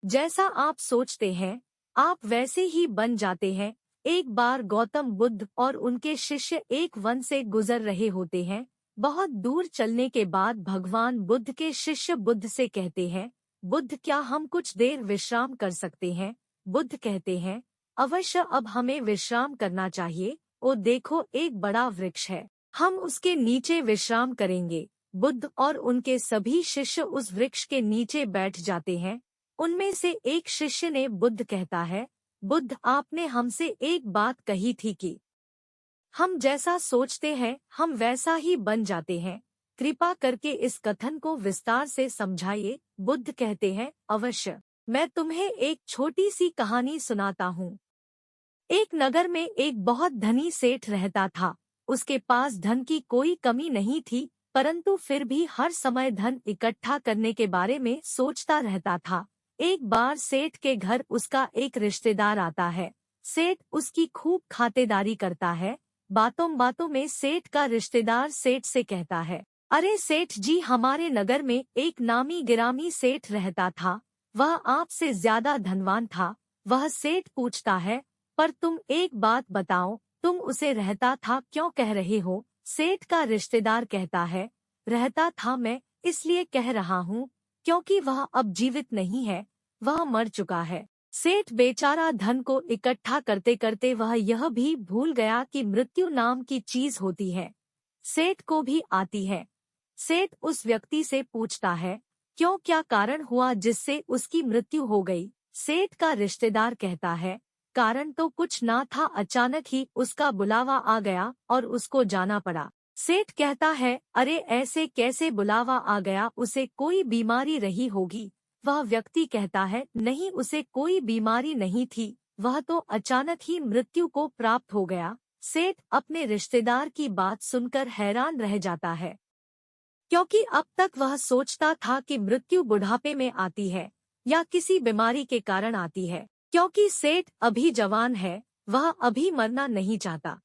जैसा आप सोचते हैं, आप वैसे ही बन जाते हैं। एक बार गौतम बुद्ध और उनके शिष्य एक वन से गुजर रहे होते हैं। बहुत दूर चलने के बाद भगवान बुद्ध के शिष्य बुद्ध से कहते हैं, बुद्ध क्या हम कुछ देर विश्राम कर सकते हैं? बुद्ध कहते हैं, अवश्य, अब हमें विश्राम करना चाहिए। ओ देखो, एक बड़ा वृक्ष है, हम उसके नीचे विश्राम करेंगे। बुद्ध और उनके सभी शिष्य उस वृक्ष के नीचे बैठ जाते हैं। उनमें से एक शिष्य ने बुद्ध कहता है, बुद्ध, आपने हमसे एक बात कही थी कि हम जैसा सोचते हैं हम वैसा ही बन जाते हैं। कृपा करके इस कथन को विस्तार से समझाइए। बुद्ध कहते हैं, अवश्य, मैं तुम्हें एक छोटी सी कहानी सुनाता हूँ। एक नगर में एक बहुत धनी सेठ रहता था। उसके पास धन की कोई कमी नहीं थी, परंतु फिर भी हर समय धन इकट्ठा करने के बारे में सोचता रहता था। एक बार सेठ के घर उसका एक रिश्तेदार आता है। सेठ उसकी खूब खातिरदारी करता है। बातों बातों में सेठ का रिश्तेदार सेठ से कहता है, अरे सेठ जी, हमारे नगर में एक नामी गिरामी सेठ रहता था। वह आपसे ज्यादा धनवान था। वह सेठ पूछता है, पर तुम एक बात बताओ, तुम उसे रहता था क्यों कह रहे हो? सेठ का रिश्तेदार कहता है, रहता था मैं इसलिए कह रहा हूँ क्योंकि वह अब जीवित नहीं है, वह मर चुका है। सेठ बेचारा धन को इकट्ठा करते करते वह यह भी भूल गया कि मृत्यु नाम की चीज होती है, सेठ को भी आती है। सेठ उस व्यक्ति से पूछता है, क्यों, क्या कारण हुआ जिससे उसकी मृत्यु हो गई? सेठ का रिश्तेदार कहता है, कारण तो कुछ ना था, अचानक ही उसका बुलावा आ गया और उसको जाना पड़ा। सेठ कहता है, अरे ऐसे कैसे बुलावा आ गया, उसे कोई बीमारी रही होगी। वह व्यक्ति कहता है, नहीं, उसे कोई बीमारी नहीं थी, वह तो अचानक ही मृत्यु को प्राप्त हो गया। सेठ अपने रिश्तेदार की बात सुनकर हैरान रह जाता है, क्योंकि अब तक वह सोचता था कि मृत्यु बुढ़ापे में आती है या किसी बीमारी के कारण आती है। क्योंकि सेठ अभी जवान है, वह अभी मरना नहीं चाहता।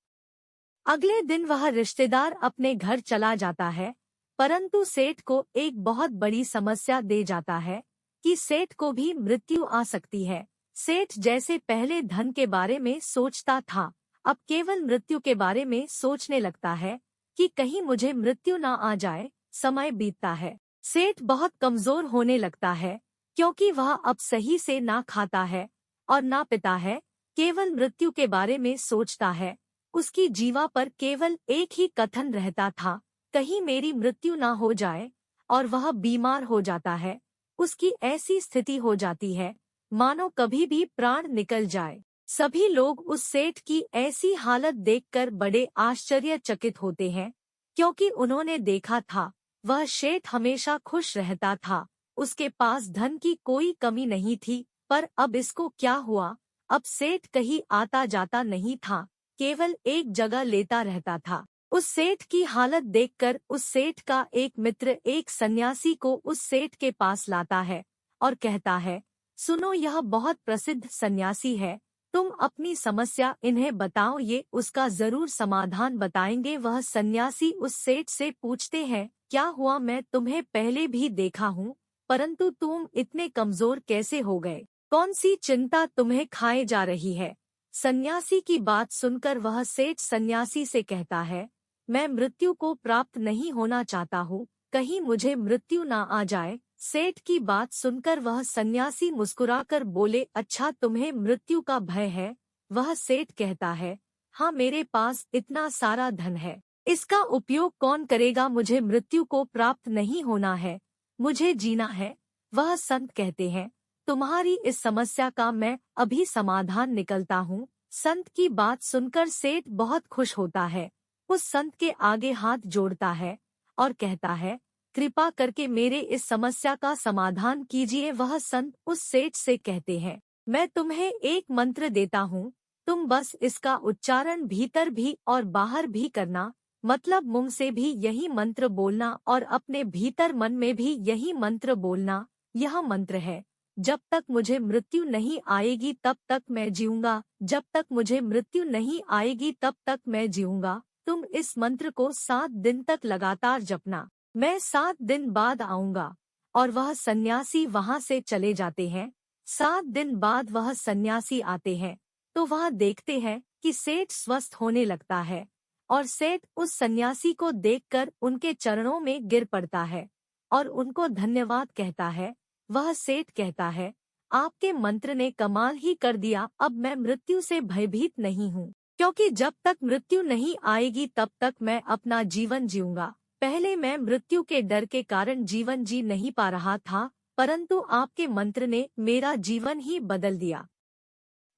अगले दिन वह रिश्तेदार अपने घर चला जाता है, परंतु सेठ को एक बहुत बड़ी समस्या दे जाता है कि सेठ को भी मृत्यु आ सकती है। सेठ जैसे पहले धन के बारे में सोचता था, अब केवल मृत्यु के बारे में सोचने लगता है कि कहीं मुझे मृत्यु ना आ जाए। समय बीतता है, सेठ बहुत कमजोर होने लगता है, क्योंकि वह अब सही से ना खाता है और ना पीता है, केवल मृत्यु के बारे में सोचता है। उसकी जीवा पर केवल एक ही कथन रहता था, कहीं मेरी मृत्यु ना हो जाए, और वह बीमार हो जाता है। उसकी ऐसी स्थिति हो जाती है मानो कभी भी प्राण निकल जाए। सभी लोग उस सेठ की ऐसी हालत देखकर बड़े आश्चर्यचकित होते हैं, क्योंकि उन्होंने देखा था वह सेठ हमेशा खुश रहता था, उसके पास धन की कोई कमी नहीं थी। पर अब इसको क्या हुआ? अब सेठ कहीं आता जाता नहीं था, केवल एक जगह लेता रहता था। उस सेठ की हालत देखकर उस सेठ का एक मित्र एक सन्यासी को उस सेठ के पास लाता है और कहता है, सुनो, यह बहुत प्रसिद्ध सन्यासी है, तुम अपनी समस्या इन्हें बताओ, ये उसका जरूर समाधान बताएंगे। वह सन्यासी उस सेठ से पूछते हैं, क्या हुआ? मैं तुम्हें पहले भी देखा हूँ, परंतु तुम इतने कमजोर कैसे हो गए? कौन सी चिंता तुम्हें खाए जा रही है? सन्यासी की बात सुनकर वह सेठ सन्यासी से कहता है, मैं मृत्यु को प्राप्त नहीं होना चाहता हूँ, कहीं मुझे मृत्यु ना आ जाए। सेठ की बात सुनकर वह सन्यासी मुस्कुराकर बोले, अच्छा, तुम्हें मृत्यु का भय है? वह सेठ कहता है, हाँ, मेरे पास इतना सारा धन है, इसका उपयोग कौन करेगा? मुझे मृत्यु को प्राप्त नहीं होना है, मुझे जीना है। वह संत कहते हैं, तुम्हारी इस समस्या का मैं अभी समाधान निकलता हूँ। संत की बात सुनकर सेठ बहुत खुश होता है, उस संत के आगे हाथ जोड़ता है और कहता है, कृपा करके मेरे इस समस्या का समाधान कीजिए। वह संत उस सेठ से कहते हैं, मैं तुम्हें एक मंत्र देता हूँ, तुम बस इसका उच्चारण भीतर भी और बाहर भी करना, मतलब मुंह से भी यही मंत्र बोलना और अपने भीतर मन में भी यही मंत्र बोलना। यह मंत्र है, जब तक मुझे मृत्यु नहीं आएगी तब तक मैं जीऊंगा, जब तक मुझे मृत्यु नहीं आएगी तब तक मैं जीऊंगा। तुम इस मंत्र को 7 दिन तक लगातार जपना, मैं 7 दिन बाद आऊंगा। और वह सन्यासी वहां से चले जाते हैं। 7 दिन बाद वह सन्यासी आते हैं तो वह देखते हैं कि सेठ स्वस्थ होने लगता है और सेठ उस सन्यासी को देखकर उनके चरणों में गिर पड़ता है और उनको धन्यवाद कहता है। वह सेठ कहता है, आपके मंत्र ने कमाल ही कर दिया, अब मैं मृत्यु से भयभीत नहीं हूँ, क्योंकि जब तक मृत्यु नहीं आएगी तब तक मैं अपना जीवन जीऊंगा। पहले मैं मृत्यु के डर के कारण जीवन जी नहीं पा रहा था, परंतु आपके मंत्र ने मेरा जीवन ही बदल दिया।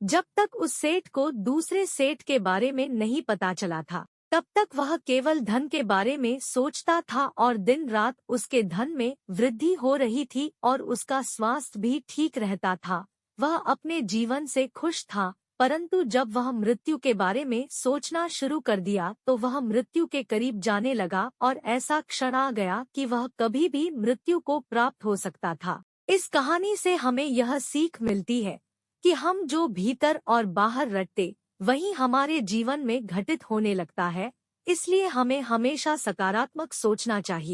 जब तक उस सेठ को दूसरे सेठ के बारे में नहीं पता चला था, तब तक वह केवल धन के बारे में सोचता था और दिन रात उसके धन में वृद्धि हो रही थी और उसका स्वास्थ्य भी ठीक रहता था। वह अपने जीवन से खुश था, परंतु जब वह मृत्यु के बारे में सोचना शुरू कर दिया तो वह मृत्यु के करीब जाने लगा और ऐसा क्षण आ गया कि वह कभी भी मृत्यु को प्राप्त हो सकता था। इस कहानी से हमें यह सीख मिलती है कि हम जो भीतर और बाहर रटते वही हमारे जीवन में घटित होने लगता है, इसलिए हमें हमेशा सकारात्मक सोचना चाहिए।